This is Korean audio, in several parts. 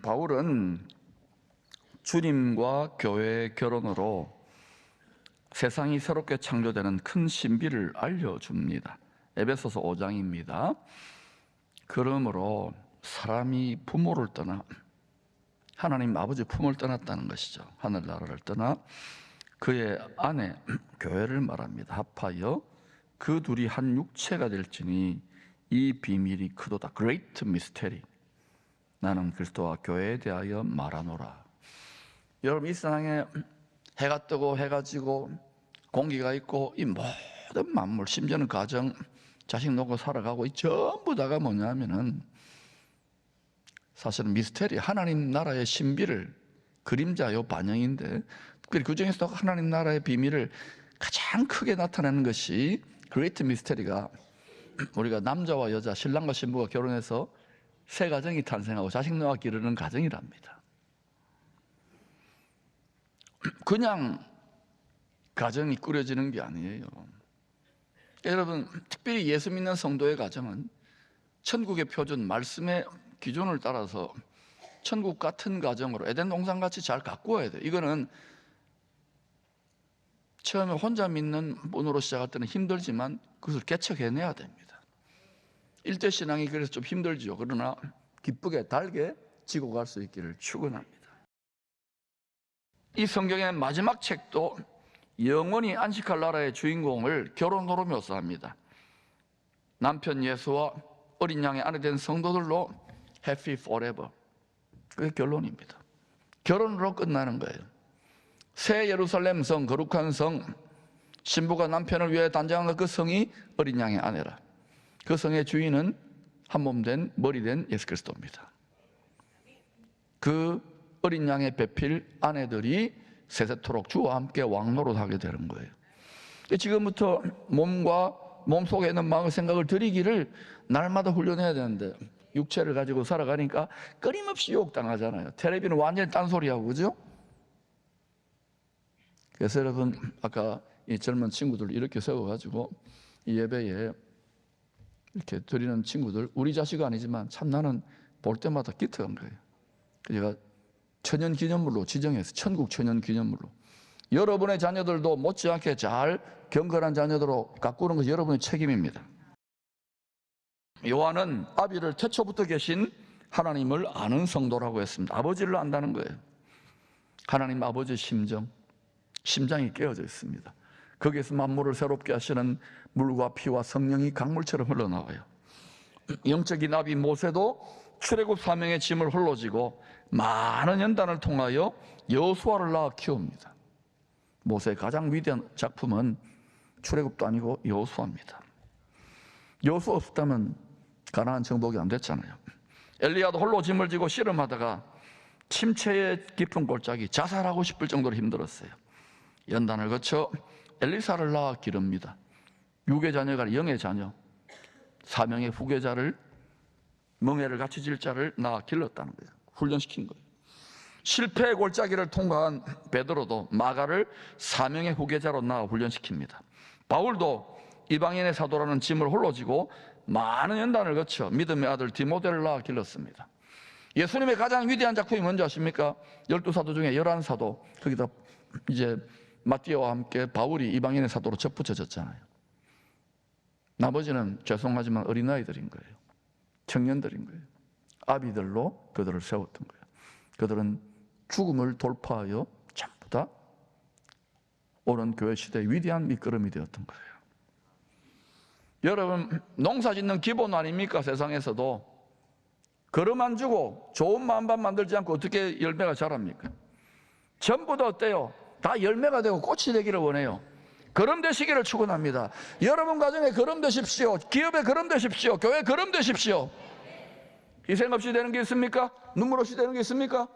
바울은 주님과 교회의 결혼으로 세상이 새롭게 창조되는 큰 신비를 알려줍니다. 에베소서 5장입니다. 그러므로 사람이 부모를 떠나 하나님 아버지 품을 떠났다는 것이죠. 하늘나라를 떠나 그의 아내 교회를 말합니다. 합하여 그 둘이 한 육체가 될지니 이 비밀이 크도다. Great mystery. 나는 그리스도와 교회에 대하여 말하노라. 여러분, 이 세상에 해가 뜨고 해가 지고 공기가 있고 이 모든 만물, 심지어는 가정, 자식 놓고 살아가고 이 전부 다가 뭐냐면은 사실은 미스테리, 하나님 나라의 신비를 그림자요 반영인데, 특별히 그 중에서 하나님 나라의 비밀을 가장 크게 나타내는 것이 그레이트 미스테리가 우리가 남자와 여자, 신랑과 신부가 결혼해서 새 가정이 탄생하고 자식 낳아 기르는 가정이랍니다. 그냥 가정이 꾸려지는 게 아니에요. 여러분, 특별히 예수 믿는 성도의 가정은 천국의 표준, 말씀의 기준을 따라서 천국 같은 가정으로 에덴 동산 같이 잘 가꾸어야 돼요. 이거는 처음에 혼자 믿는 분으로 시작할 때는 힘들지만 그것을 개척해내야 됩니다. 일대 신앙이 그래서 좀 힘들죠. 그러나 기쁘게 달게 지고 갈 수 있기를 축원합니다. 이 성경의 마지막 책도 영원히 안식할 나라의 주인공을 결혼으로 묘사합니다. 남편 예수와 어린 양의 아내 된 성도들로 happy forever. 그게 결론입니다. 결혼으로 끝나는 거예요. 새 예루살렘 성, 거룩한 성, 신부가 남편을 위해 단장한 그 성이 어린 양의 아내라. 그 성의 주인은 한 몸 된 머리 된 예수 그리스도입니다. 그 어린 양의 배필 아내들이 세세토록 주와 함께 왕노릇하게 되는 거예요. 지금부터 몸 속에 있는 마음의 생각을 들이기를 날마다 훈련해야 되는데 육체를 가지고 살아가니까 끊임없이 유혹당하잖아요. 텔레비는 완전히 딴소리하고, 그죠? 그래서 여러분, 아까 이 젊은 친구들 이렇게 세워가지고 이 예배에 이렇게 드리는 친구들, 우리 자식은 아니지만 참 나는 볼 때마다 기특한 거예요. 제가 천연 기념물로 지정해서 천국 천연 기념물로 여러분의 자녀들도 못지않게 잘 경건한 자녀들로 가꾸는 것이 여러분의 책임입니다. 요한은 아비를 태초부터 계신 하나님을 아는 성도라고 했습니다. 아버지를 안다는 거예요. 하나님 아버지의 심장이 깨어져 있습니다. 거기에서 만물을 새롭게 하시는 물과 피와 성령이 강물처럼 흘러나와요. 영적인 아비 모세도 출애굽 사명의 짐을 홀로 지고 많은 연단을 통하여 여호수아를 낳아 키웁니다. 모세의 가장 위대한 작품은 출애굽도 아니고 여호수아입니다. 여호수아 없었다면 가나안 정복이 안 됐잖아요. 엘리야도 홀로 짐을 지고 씨름하다가 침체의 깊은 골짜기, 자살하고 싶을 정도로 힘들었어요. 연단을 거쳐 엘리사를 낳아 기릅니다. 육의 자녀가 영의 자녀, 사명의 후계자를, 멍에를 같이 질 자를 낳아 길렀다는 거예요. 훈련시킨 거예요. 실패의 골짜기를 통과한 베드로도 마가를 사명의 후계자로 낳아 훈련시킵니다. 바울도 이방인의 사도라는 짐을 홀로 지고 많은 연단을 거쳐 믿음의 아들 디모데를 낳아 길렀습니다. 예수님의 가장 위대한 작품이 뭔지 아십니까? 12사도 중에 11사도, 거기다 이제 마띠아와 함께 바울이 이방인의 사도로 접붙여졌잖아요. 나머지는 죄송하지만 어린아이들인 거예요. 청년들인 거예요. 아비들로 그들을 세웠던 거예요. 그들은 죽음을 돌파하여 전부 다 오는 교회 시대의 위대한 밑거름이 되었던 거예요. 여러분, 농사 짓는 기본 아닙니까? 세상에서도 걸음 안 주고 좋은 마음만 만들지 않고 어떻게 열매가 자랍니까? 전부 다 어때요? 다 열매가 되고 꽃이 되기를 원해요. 걸음 되시기를 축원합니다. 여러분 가정에 걸음 되십시오. 기업에 걸음 되십시오. 교회에 걸음 되십시오. 희생 없이 되는 게 있습니까? 눈물 없이 되는 게 있습니까?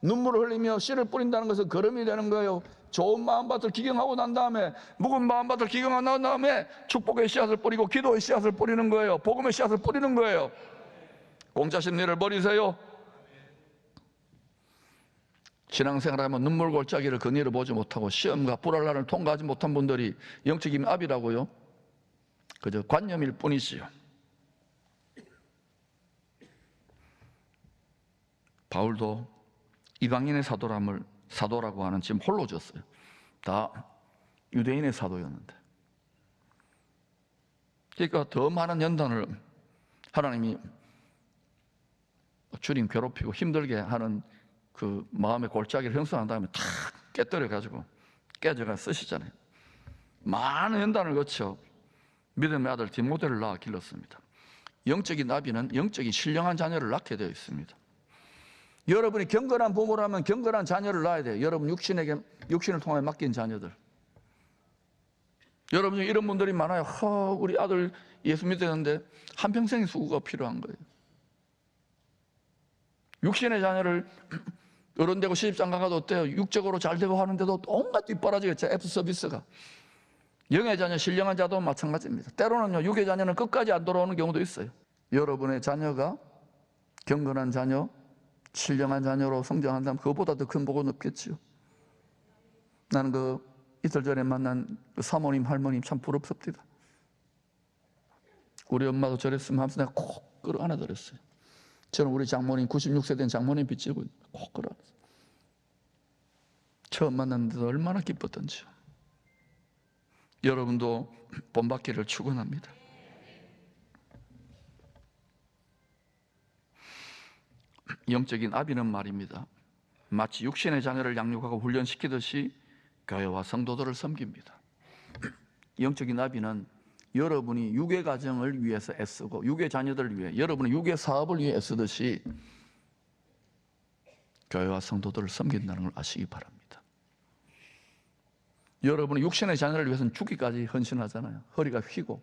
눈물을 흘리며 씨를 뿌린다는 것은 걸음이 되는 거예요. 좋은 마음밭을 기경하고 난 다음에, 묵은 마음밭을 기경하고 난 다음에 축복의 씨앗을 뿌리고 기도의 씨앗을 뿌리는 거예요. 복음의 씨앗을 뿌리는 거예요. 공짜 심리를 버리세요. 신앙생활하면 눈물 골짜기를 그니를 보지 못하고 시험과 불알란을 통과하지 못한 분들이 영적인 압이라고요? 그저 관념일 뿐이지요. 바울도 이방인의 사도라고 하는 지금 홀로 졌어요. 다 유대인의 사도였는데. 그러니까 더 많은 연단을 하나님이 주님 괴롭히고 힘들게 하는 그 마음의 골짜기를 형성한 다음에 탁 깨뜨려가지고 깨져가 쓰시잖아요. 많은 연단을 거쳐 믿음의 아들 디모데를 낳아 길렀습니다. 영적인 나비는 영적인 신령한 자녀를 낳게 되어 있습니다. 여러분이 경건한 부모라면 경건한 자녀를 낳아야 돼요. 여러분 육신을 통해 맡긴 자녀들. 여러분 중에 이런 분들이 많아요. 우리 아들 예수 믿었는데 한평생의 수고가 필요한 거예요. 육신의 자녀를 어른되고 시집장가 가도 어때요? 육적으로 잘 되고 하는데도 온갖 뒷바라지가 F 서비스가. 영의 자녀, 신령한 자도 마찬가지입니다. 때로는요, 육의 자녀는 끝까지 안 돌아오는 경우도 있어요. 여러분의 자녀가 경건한 자녀, 신령한 자녀로 성장한다면 그것보다 더 큰 복은 없겠지요. 나는 이틀 전에 만난 그 사모님, 할머님 참 부럽습니다. 우리 엄마도 저랬으면 하면서 내가 꼭 끌어안아드렸어요. 저는 우리 장모님, 96세 된 장모님 빚지고 꼭 끌어안았어요. 처음 만났는데도 얼마나 기뻤던지요. 여러분도 본받기를 축원합니다. 영적인 아비는 말입니다. 마치 육신의 자녀를 양육하고 훈련시키듯이 교회와 성도들을 섬깁니다. 영적인 아비는 여러분이 육의 가정을 위해서 애쓰고 육의 자녀들을 위해, 여러분의 육의 사업을 위해 애쓰듯이 교회와 성도들을 섬긴다는 걸 아시기 바랍니다. 여러분의 육신의 자녀를 위해서는 죽기까지 헌신하잖아요. 허리가 휘고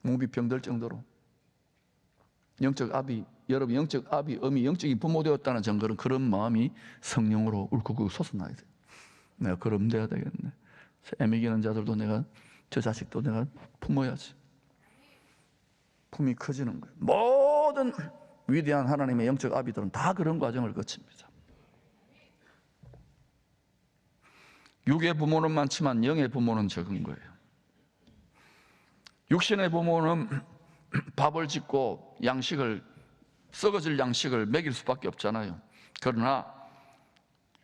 몸이 병들 정도로. 영적 아비, 여러분 영적 아비, 어미, 영적인 부모 되었다는 증거는 그런 마음이 성령으로 울컥울컥 솟아나야 돼요. 내가 그럼 돼야 되겠네. 애미기는 자들도 저 자식도 내가 품어야지. 품이 커지는 거예요. 모든 위대한 하나님의 영적 아비들은 다 그런 과정을 거칩니다. 육의 부모는 많지만 영의 부모는 적은 거예요. 육신의 부모는 밥을 짓고 썩어질 양식을 먹일 수밖에 없잖아요. 그러나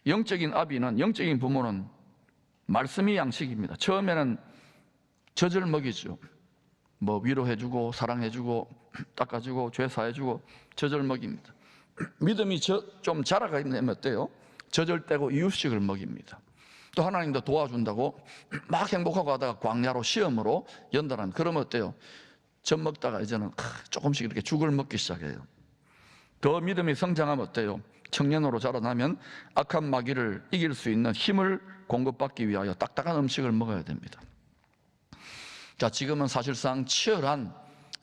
영적인 아비는, 영적인 부모는 말씀이 양식입니다. 처음에는 젖을 먹이죠. 위로해주고 사랑해주고 닦아주고 죄 사해주고 젖을 먹입니다. 믿음이 좀 자라가면 어때요? 젖을 떼고 이유식을 먹입니다. 또 하나님도 도와준다고 막 행복하고 하다가 광야로 시험으로 연단한, 그러면 어때요? 젖 먹다가 이제는 조금씩 이렇게 죽을 먹기 시작해요. 더 믿음이 성장하면 어때요? 청년으로 자라나면 악한 마귀를 이길 수 있는 힘을 공급받기 위하여 딱딱한 음식을 먹어야 됩니다. 자, 지금은 사실상 치열한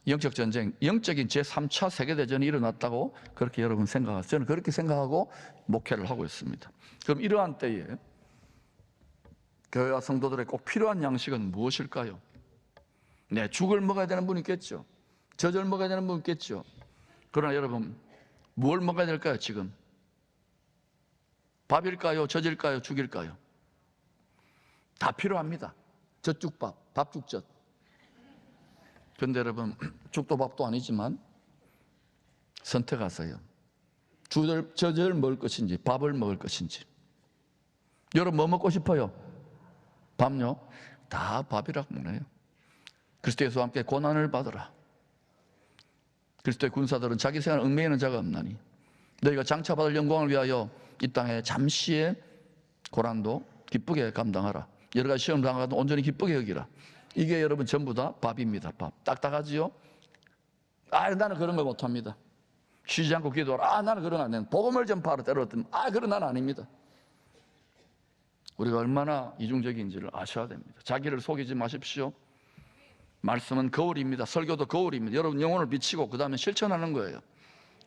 영적 전쟁, 영적인 제3차 세계대전이 일어났다고 그렇게 여러분 생각하세요. 저는 그렇게 생각하고 목회를 하고 있습니다. 그럼 이러한 때에 교회와 성도들의 꼭 필요한 양식은 무엇일까요? 네, 죽을 먹어야 되는 분이 있겠죠. 젖을 먹어야 되는 분이 있겠죠. 그러나 여러분, 뭘 먹어야 될까요, 지금? 밥일까요? 젖일까요? 죽일까요? 다 필요합니다. 젖죽밥, 밥죽젖. 그런데 여러분, 죽도 밥도 아니지만 선택하세요. 젖을 먹을 것인지 밥을 먹을 것인지. 여러분 뭐 먹고 싶어요? 밥요? 다 밥이라고 먹네요. 그리스도 예수와 함께 고난을 받으라. 그리스도의 군사들은 자기 생활 얽매이는 자가 없나니 너희가 장차받을 영광을 위하여 이 땅에 잠시의 고난도 기쁘게 감당하라. 여러 가지 시험 당하도 온전히 기쁘게 여기라. 이게 여러분 전부 다 밥입니다. 밥. 딱딱하지요? 나는 그런 거 못합니다. 쉬지 않고 기도하라. 나는 그런 거 안 돼. 복음을 전파하라. 때렸더니 그런 나는 아닙니다. 우리가 얼마나 이중적인지를 아셔야 됩니다. 자기를 속이지 마십시오. 말씀은 거울입니다. 설교도 거울입니다. 여러분 영혼을 비치고 그 다음에 실천하는 거예요.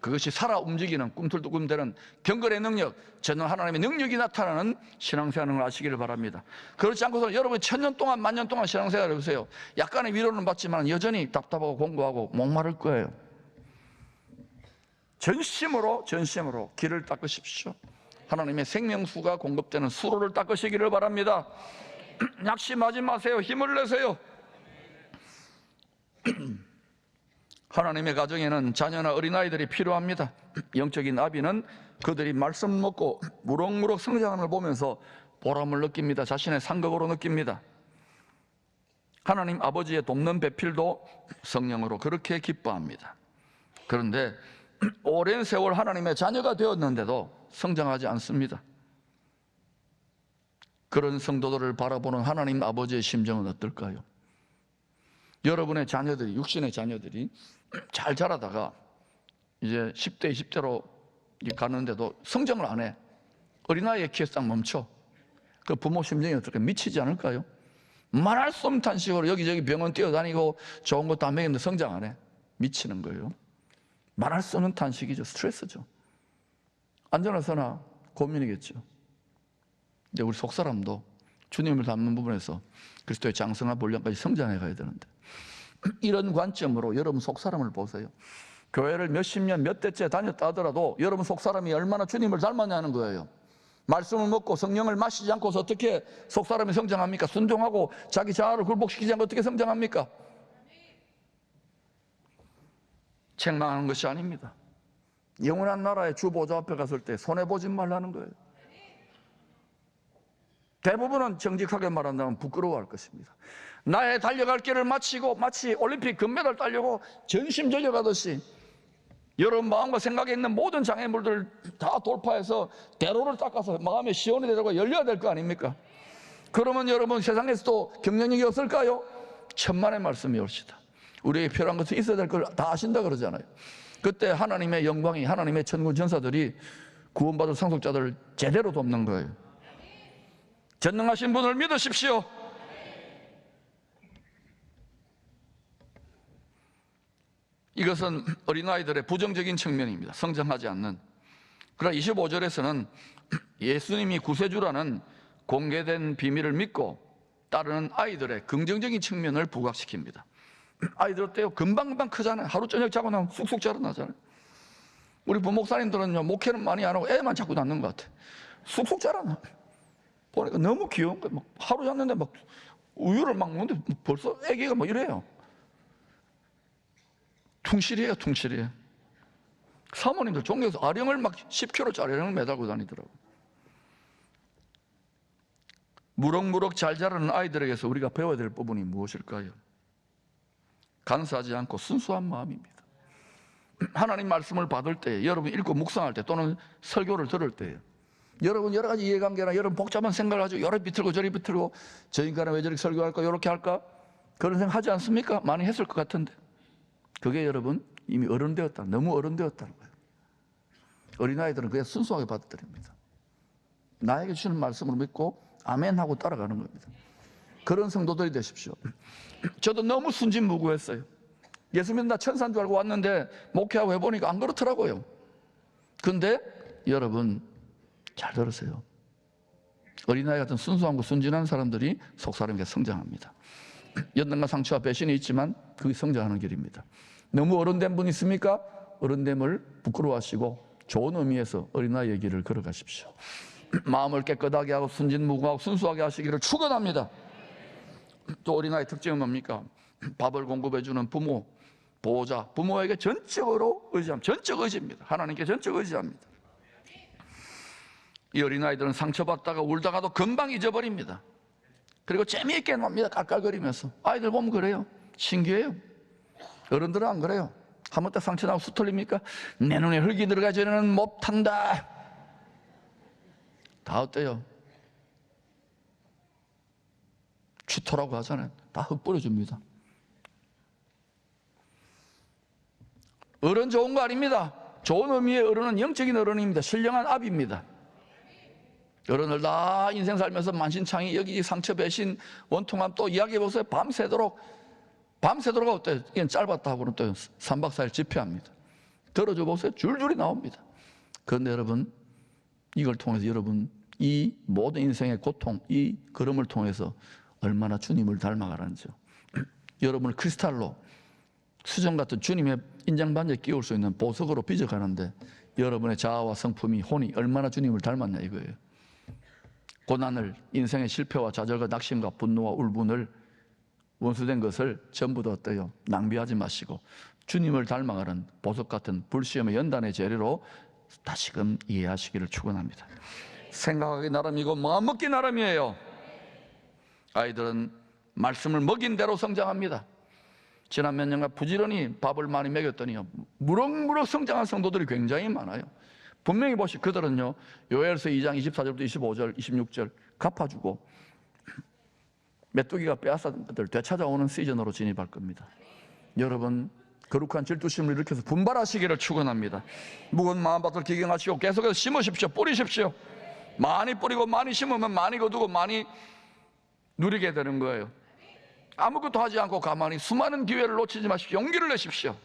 그것이 살아 움직이는 꿈틀꿈틀대는 경건의 능력, 저는 하나님의 능력이 나타나는 신앙생활을 아시기를 바랍니다. 그렇지 않고서 여러분 천년 동안 만년 동안 신앙생활을 해보세요. 약간의 위로는 받지만 여전히 답답하고 공고하고 목마를 거예요. 전심으로 길을 닦으십시오. 하나님의 생명수가 공급되는 수로를 닦으시기를 바랍니다. 낙심하지 마세요. 힘을 내세요. 하나님의 가정에는 자녀나 어린아이들이 필요합니다. 영적인 아비는 그들이 말씀 먹고 무럭무럭 성장하는 걸 보면서 보람을 느낍니다. 자신의 상급으로 느낍니다. 하나님 아버지의 돕는 배필도 성령으로 그렇게 기뻐합니다. 그런데 오랜 세월 하나님의 자녀가 되었는데도 성장하지 않습니다. 그런 성도들을 바라보는 하나님 아버지의 심정은 어떨까요? 여러분의 자녀들이, 육신의 자녀들이 잘 자라다가 이제 10대, 20대로 가는데도 성장을 안 해. 어린아이의 키에 딱 멈춰. 그 부모 심정이 어떻게 미치지 않을까요? 말할 수 없는 탄식으로 여기저기 병원 뛰어다니고 좋은 것도 안 먹였는데 성장 안 해. 미치는 거예요. 말할 수 없는 탄식이죠. 스트레스죠. 안전하서나 고민이겠죠. 이제 우리 속사람도 주님을 닮는 부분에서 그리스도의 장성한 본량까지 성장해 가야 되는데, 이런 관점으로 여러분 속사람을 보세요. 교회를 몇십 년, 몇 대째 다녔다 하더라도 여러분 속사람이 얼마나 주님을 닮았냐는 거예요. 말씀을 먹고 성령을 마시지 않고서 어떻게 속사람이 성장합니까? 순종하고 자기 자아를 굴복시키지 않고 어떻게 성장합니까? 책망하는 것이 아닙니다. 영원한 나라의 주 보좌 앞에 갔을 때 손해보지 말라는 거예요. 대부분은 정직하게 말한다면 부끄러워할 것입니다. 나의 달려갈 길을 마치고 마치 올림픽 금메달 따려고 전심전력하듯이 여러분 마음과 생각에 있는 모든 장애물들을 다 돌파해서 대로를 닦아서 마음의 시온이 되고 열려야 될 거 아닙니까? 그러면 여러분 세상에서도 경쟁력이 없을까요? 천만의 말씀이 옳시다. 우리에게 필요한 것은 있어야 될 걸 다 아신다 그러잖아요. 그때 하나님의 영광이, 하나님의 천군 전사들이 구원받을 상속자들을 제대로 돕는 거예요. 전능하신 분을 믿으십시오. 이것은 어린아이들의 부정적인 측면입니다. 성장하지 않는. 그러나 25절에서는 예수님이 구세주라는 공개된 비밀을 믿고 따르는 아이들의 긍정적인 측면을 부각시킵니다. 아이들 어때요? 금방금방 크잖아요. 하루 저녁 자고 나면 쑥쑥 자라나잖아요. 우리 부목사님들은요, 목회는 많이 안 하고 애만 자꾸 낳는 것 같아. 쑥쑥 자라나. 보니까 너무 귀여운 거예요. 막 하루 잤는데 막 우유를 막 먹는데 벌써 애기가 뭐 이래요. 퉁실이에요, 퉁실이에요. 사모님들 종교에서 아령을 막 10kg짜리 아령을 매달고 다니더라고요. 무럭무럭 잘 자라는 아이들에게서 우리가 배워야 될 부분이 무엇일까요? 간사하지 않고 순수한 마음입니다. 하나님 말씀을 받을 때, 여러분 읽고 묵상할 때 또는 설교를 들을 때 여러분 여러 가지 이해관계나 여러분 복잡한 생각을 가지고 여러 비틀고 저리 비틀고 저 인간은 왜 저렇게 설교할까, 이렇게 할까, 그런 생각 하지 않습니까? 많이 했을 것 같은데 그게 여러분 이미 어른 되었다, 너무 어른 되었다는 거예요. 어린아이들은 그냥 순수하게 받아들입니다. 나에게 주시는 말씀을 믿고 아멘 하고 따라가는 겁니다. 그런 성도들이 되십시오. 저도 너무 순진무구했어요. 예수 믿는다 천사인 줄 알고 왔는데 목회하고 해보니까 안 그렇더라고요. 근데 여러분 잘 들으세요. 어린아이 같은 순수하고 순진한 사람들이 속사람에게 성장합니다. 연단과 상처와 배신이 있지만 그게 성장하는 길입니다. 너무 어른된 분 있습니까? 어른됨을 부끄러워하시고 좋은 의미에서 어린아이의 길을 걸어가십시오. 마음을 깨끗하게 하고 순진무구하고 순수하게 하시기를 축원합니다. 또 어린아이 특징은 뭡니까? 밥을 공급해주는 부모, 보호자, 부모에게 전적으로 의지합니다. 전적 의지입니다. 하나님께 전적 의지합니다. 이 어린아이들은 상처받다가 울다가도 금방 잊어버립니다. 그리고 재미있게 놉니다. 깔깔거리면서. 아이들 보면 그래요. 신기해요. 어른들은 안 그래요. 한번 딱 상처 나고 수틀립니까? 내 눈에 흙이 들어가지는 못한다. 다 어때요? 취토라고 하잖아요. 다 흙 뿌려줍니다. 어른 좋은 거 아닙니다. 좋은 의미의 어른은 영적인 어른입니다. 신령한 아비입니다. 어른을 다 인생 살면서 만신창이 여기 상처 배신 원통함 또 이야기해보세요. 밤새도록 어때요? 이건 짧았다 하고는 또 3박 4일 집회합니다. 들어줘 보세요. 줄줄이 나옵니다. 그런데 여러분 이걸 통해서 여러분 이 모든 인생의 고통, 이 걸음을 통해서 얼마나 주님을 닮아가는지요. 여러분을 크리스탈로 수정 같은 주님의 인장반지에 끼울 수 있는 보석으로 빚어가는데 여러분의 자아와 성품이, 혼이 얼마나 주님을 닮았냐 이거예요. 고난을, 인생의 실패와 좌절과 낙심과 분노와 울분을 원수된 것을 전부 다 어때요? 낭비하지 마시고 주님을 닮아가는 보석 같은 불시험의 연단의 재료로 다시금 이해하시기를 축원합니다. 생각하기 나름이고 마음먹기 나름이에요. 아이들은 말씀을 먹인 대로 성장합니다. 지난 몇 년간 부지런히 밥을 많이 먹였더니요, 무럭무럭 성장한 성도들이 굉장히 많아요. 분명히 그들은요, 요엘서 2장 24절부터 25절, 26절 갚아주고 메뚜기가 빼앗은 것들 되찾아오는 시즌으로 진입할 겁니다. 여러분, 거룩한 질투심을 일으켜서 분발하시기를 축원합니다. 무거운 마음밭을 기경하시고 계속해서 심으십시오. 뿌리십시오. 많이 뿌리고 많이 심으면 많이 거두고 많이 누리게 되는 거예요. 아무것도 하지 않고 가만히 수많은 기회를 놓치지 마십시오. 용기를 내십시오.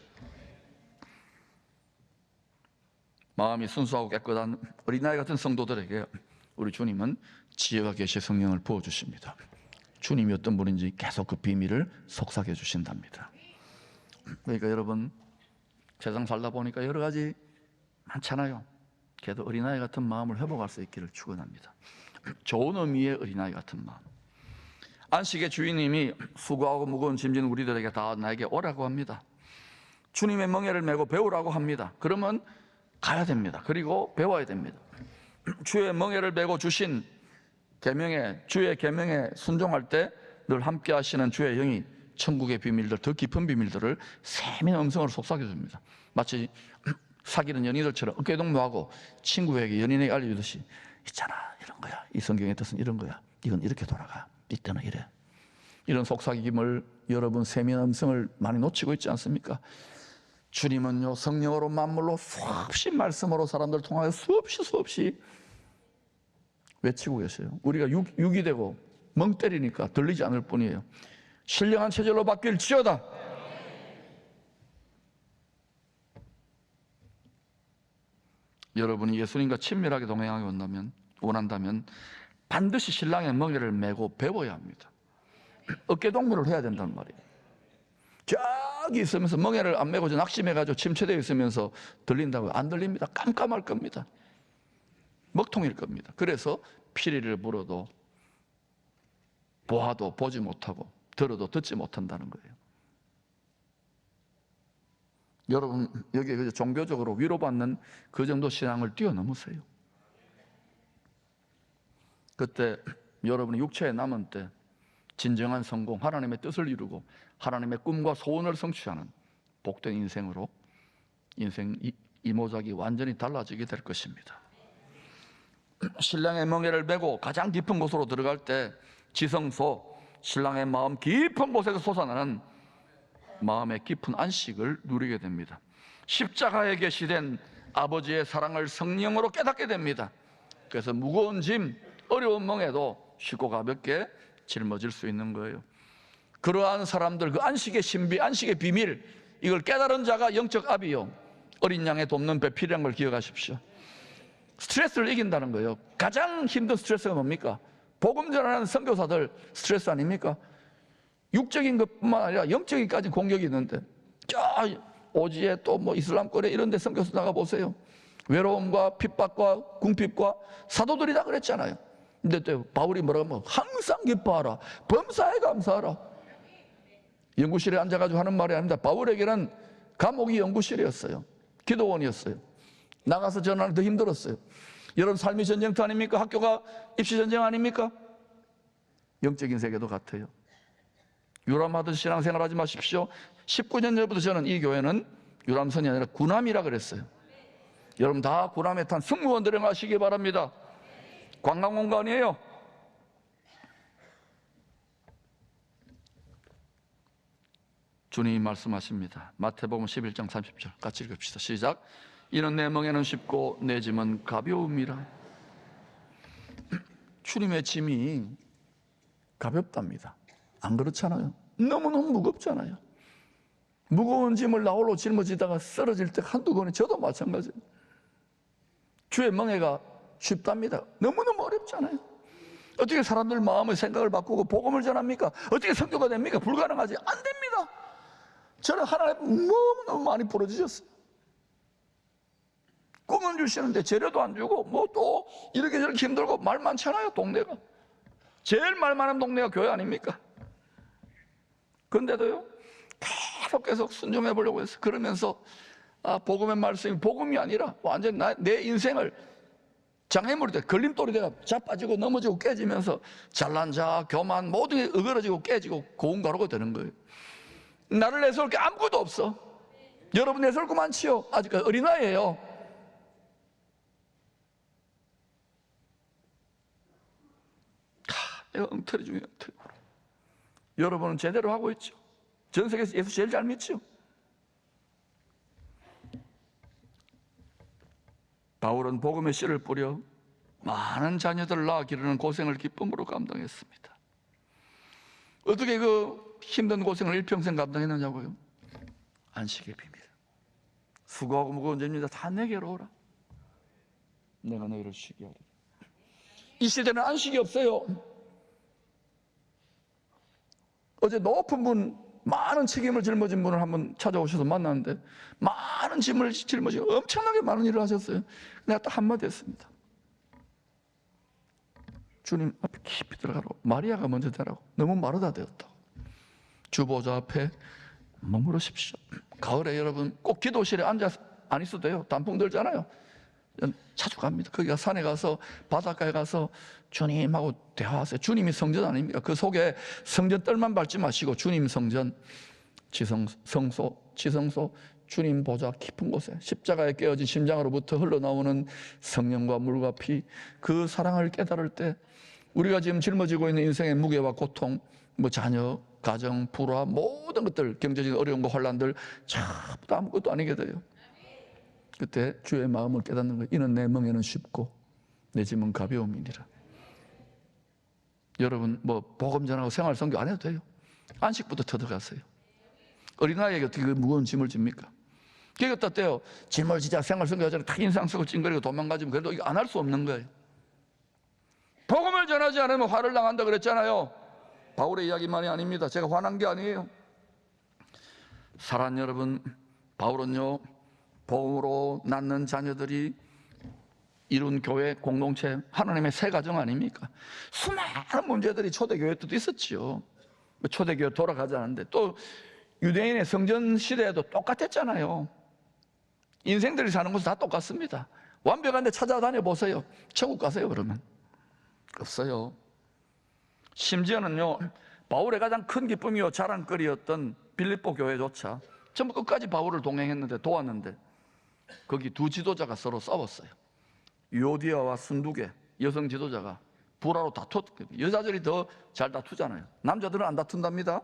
마음이 순수하고 깨끗한 어린아이 같은 성도들에게 우리 주님은 지혜와 계시의 성령을 부어주십니다. 주님이 어떤 분인지 계속 그 비밀을 속삭여 주신답니다. 그러니까 여러분, 세상 살다 보니까 여러 가지 많잖아요. 그래도 어린아이 같은 마음을 회복할 수 있기를 축원합니다. 좋은 의미의 어린아이 같은 마음. 안식의 주인님이 수고하고 무거운 짐진 우리들에게 다 나에게 오라고 합니다. 주님의 멍에를 메고 배우라고 합니다. 그러면 가야 됩니다. 그리고 배워야 됩니다. 주의 멍에를 메고 주신 계명에, 주의 계명에 순종할 때 늘 함께 하시는 주의 영이 천국의 비밀들, 더 깊은 비밀들을 세밀한 음성으로 속삭여 줍니다. 마치 사귀는 연인들처럼 어깨동무하고 친구에게, 연인에게 알려주듯이, 있잖아, 이런 거야, 이 성경의 뜻은 이런 거야, 이건 이렇게 돌아가, 이때는 이래. 이런 속삭임을 여러분 세밀한 음성을 많이 놓치고 있지 않습니까? 주님은요, 성령으로 만물로 수없이 말씀으로 사람들 통하여 수없이 외치고 계세요. 우리가 육이 되고 멍 때리니까 들리지 않을 뿐이에요. 신령한 체질로 바뀔지어다. 여러분이 예수님과 친밀하게 동행하기 원한다면 반드시 신랑의 멍에를 메고 배워야 합니다. 어깨동무를 해야 된단 말이에요. 저기 있으면서 멍에를 안 메고 낙심해가지고 침체되어 있으면서 들린다고요? 안 들립니다. 깜깜할 겁니다. 먹통일 겁니다. 그래서 피리를 불어도 보아도 보지 못하고 들어도 듣지 못한다는 거예요. 여러분, 여기 종교적으로 위로받는 그 정도 신앙을 뛰어넘으세요. 그때 여러분이 육체에 남은 때 진정한 성공, 하나님의 뜻을 이루고 하나님의 꿈과 소원을 성취하는 복된 인생으로 인생 이모작이 완전히 달라지게 될 것입니다. 신랑의 멍에를 메고 가장 깊은 곳으로 들어갈 때 지성소, 신랑의 마음 깊은 곳에서 솟아나는 마음의 깊은 안식을 누리게 됩니다. 십자가에 계시된 아버지의 사랑을 성령으로 깨닫게 됩니다. 그래서 무거운 짐, 어려운 멍에도 쉽고 가볍게 짊어질 수 있는 거예요. 그러한 사람들, 그 안식의 신비, 안식의 비밀, 이걸 깨달은 자가 영적 아비요, 어린 양의 돕는 배필이라는 걸 기억하십시오. 스트레스를 이긴다는 거예요. 가장 힘든 스트레스가 뭡니까? 복음 전하는 선교사들 스트레스 아닙니까? 육적인 것뿐만 아니라 영적인까지 공격이 있는데, 저 오지에 또 뭐 이슬람 거래 이런 데 선교사 나가 보세요. 외로움과 핍박과 궁핍과 사도들이 다 그랬잖아요. 근데 또 바울이 뭐라고 하면 항상 기뻐하라, 범사에 감사하라. 연구실에 앉아가지고 하는 말이 아닙니다. 바울에게는 감옥이 연구실이었어요. 기도원이었어요. 나가서 전하는 더 힘들었어요. 여러분 삶이 전쟁터 아닙니까? 학교가 입시 전쟁 아닙니까? 영적인 세계도 같아요. 유람하듯 신앙생활 하지 마십시오. 19년 전부터 저는 이 교회는 유람선이 아니라 군함이라 그랬어요. 여러분 다 군함에 탄 승무원들을 하시기 바랍니다. 관광공간이에요. 주님이 말씀하십니다. 마태복음 11장 30절 같이 읽읍시다. 시작. 이는 내 멍에는 쉽고 내 짐은 가벼움이라. 주님의 짐이 가볍답니다. 안 그렇잖아요? 너무너무 무겁잖아요. 무거운 짐을 나홀로 짊어지다가 쓰러질 때 한두 번에 저도 마찬가지예요. 주의 멍에가 쉽답니다. 너무너무 어렵잖아요. 어떻게 사람들 마음의 생각을 바꾸고 복음을 전합니까? 어떻게 선교가 됩니까? 불가능하지. 안 됩니다. 저는 하나님 너무너무 많이 부러지셨어요. 꿈은 주시는데 재료도 안 주고 뭐 또 이렇게 저렇게 힘들고 말 많잖아요. 동네가 제일 말 많은 동네가 교회 아닙니까? 그런데도요 계속 순종해 보려고 했어요. 그러면서 복음의 말씀이 복음이 아니라 완전 내 인생을 장애물이 돼, 걸림돌이 돼가 자빠지고 넘어지고 깨지면서 잘난 자, 교만 모든 게 어그러지고 깨지고 고운 가루가 되는 거예요. 나를 내세울 게 아무것도 없어. 여러분 내세울 거 많지요. 아직까지 어린아이예요. 내가 엉터리 중에 엉터리. 여러분은 제대로 하고 있죠. 전 세계에서 예수 제일 잘 믿죠. 바울은 복음의 씨를 뿌려 많은 자녀들을 낳아 기르는 고생을 기쁨으로 감당했습니다. 어떻게 그 힘든 고생을 일평생 감당했느냐고요? 안식의 비밀. 수고하고 무거운 짐이다 다 내게로 오라. 내가 너희를 쉬게 하리라. 이 시대는 안식이 없어요. 어제 높은 분, 많은 책임을 짊어진 분을 한번 찾아오셔서 만났는데 많은 짐을 짊어지고 엄청나게 많은 일을 하셨어요. 내가 딱 한마디 했습니다. 주님 앞에 깊이 들어가라고. 마리아가 먼저 되라고. 너무 마르다 되었다고. 주보좌 앞에 머무르십시오. 가을에 여러분 꼭 기도실에 앉아서 안 있어도 돼요. 단풍 들잖아요. 자주 갑니다. 거기 산에 가서 바닷가에 가서 주님하고 대화하세요. 주님이 성전 아닙니까? 그 속에 성전 뜰만 밟지 마시고 주님 성전, 지성소, 주님 보좌 깊은 곳에 십자가에 깨어진 심장으로부터 흘러나오는 성령과 물과 피, 그 사랑을 깨달을 때 우리가 지금 짊어지고 있는 인생의 무게와 고통, 자녀, 가정, 불화, 모든 것들, 경제적인 어려움과 혼란들 전부 다 아무것도 아니게 돼요. 그때 주의 마음을 깨닫는 거예요. 이는 내 멍에는 쉽고 내 짐은 가벼움이니라. 여러분 복음 전하고 생활 선교 안 해도 돼요. 안식부터 터득하세요. 어린아이에게 어떻게 그 무거운 짐을 집니까? 그러니까 때요 짐을 지자 생활 선교하자니 다 인상 쓰고 찡그리고 도망가지면 그래도 이거 안 할 수 없는 거예요. 복음을 전하지 않으면 화를 당한다 그랬잖아요. 바울의 이야기만이 아닙니다. 제가 화난 게 아니에요. 사랑하는 여러분, 바울은요 복음으로 낳는 자녀들이 이룬 교회 공동체, 하나님의 새 가정 아닙니까? 수많은 문제들이 초대교회 때도 있었지요. 초대교회 돌아가지 않았는데 또 유대인의 성전 시대에도 똑같았잖아요. 인생들이 사는 곳은 다 똑같습니다. 완벽한 데 찾아다녀 보세요. 천국 가세요 그러면. 없어요. 심지어는요 바울의 가장 큰 기쁨이요 자랑거리였던 빌립보 교회조차 전부 끝까지 바울을 동행했는데 도왔는데 거기 두 지도자가 서로 싸웠어요. 유오디아와 순두계 여성 지도자가 불화로 다투었거든요. 여자들이 더 잘 다투잖아요. 남자들은 안 다툰답니다.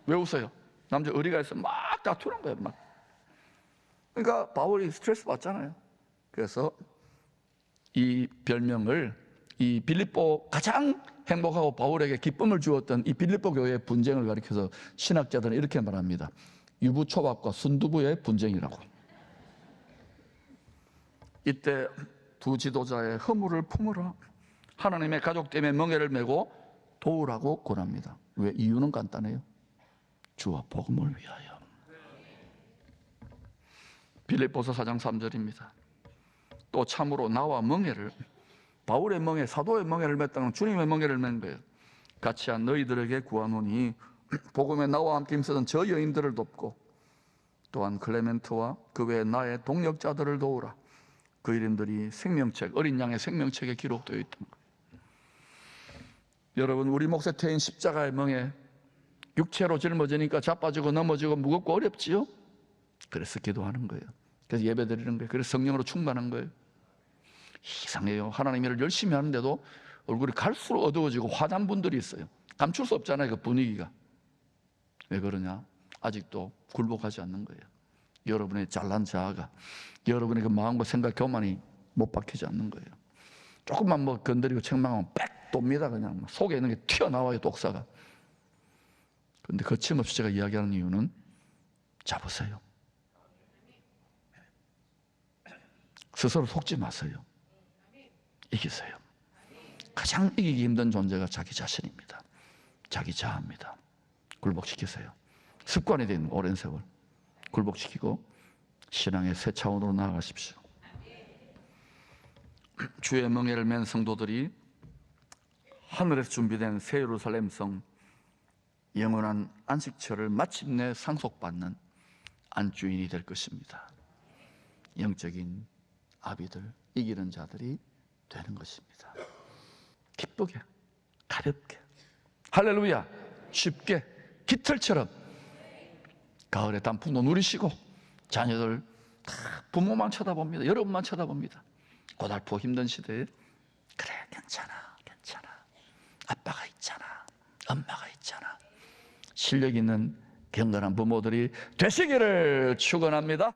왜 웃어요? 남자 의리가 있어 막 다투는 거예요. 막. 그러니까 바울이 스트레스 받잖아요. 그래서 이 별명을 이 빌립보 가장 행복하고 바울에게 기쁨을 주었던 이 빌립보 교회의 분쟁을 가리켜서 신학자들은 이렇게 말합니다. 유부초밥과 순두부의 분쟁이라고. 이때 두 지도자의 허물을 품으라. 하나님의 가족 때문에 멍에를 메고 도우라고 권합니다. 왜? 이유는 간단해요. 주와 복음을 위하여. 빌립보서 4장 3절입니다. 또 참으로 나와 멍에를, 바울의 멍에, 사도의 멍에를 맸다는 주님의 멍에를 맨 거예요. 같이 한 너희들에게 구하노니 복음에 나와 함께 힘쓰던 저 여인들을 돕고 또한 클레멘트와 그 외에 나의 동역자들을 도우라. 그 이름들이 생명책, 어린 양의 생명책에 기록되어 있던 거예요. 여러분, 우리 몫에 태인 십자가의 멍에 육체로 짊어지니까 자빠지고 넘어지고 무겁고 어렵지요? 그래서 기도하는 거예요. 그래서 예배 드리는 거예요. 그래서 성령으로 충만한 거예요. 이상해요. 하나님 일을 열심히 하는데도 얼굴이 갈수록 어두워지고 화난 분들이 있어요. 감출 수 없잖아요. 그 분위기가. 왜 그러냐? 아직도 굴복하지 않는 거예요. 여러분의 잘난 자아가, 여러분의 그 마음과 생각, 교만이 못 박히지 않는 거예요. 조금만 건드리고 책망하면 빽 돕니다. 그냥 속에 있는 게 튀어나와요. 독사가. 그런데 거침없이 제가 이야기하는 이유는 잡으세요. 스스로 속지 마세요. 이기세요. 가장 이기기 힘든 존재가 자기 자신입니다. 자기 자아입니다. 굴복시키세요. 습관이 된 오랜 세월 굴복시키고 신앙의 새 차원으로 나아가십시오. 주의 멍에를 맨 성도들이 하늘에서 준비된 새 예루살렘 성 영원한 안식처를 마침내 상속받는 안주인이 될 것입니다. 영적인 아비들, 이기는 자들이 되는 것입니다. 기쁘게, 가볍게, 할렐루야, 쉽게, 깃털처럼 가을의 단풍도 누리시고, 자녀들 다 부모만 쳐다봅니다. 여러분만 쳐다봅니다. 고달프고 힘든 시대에 그래, 괜찮아, 괜찮아, 아빠가 있잖아, 엄마가 있잖아, 실력 있는 경건한 부모들이 되시기를 축원합니다.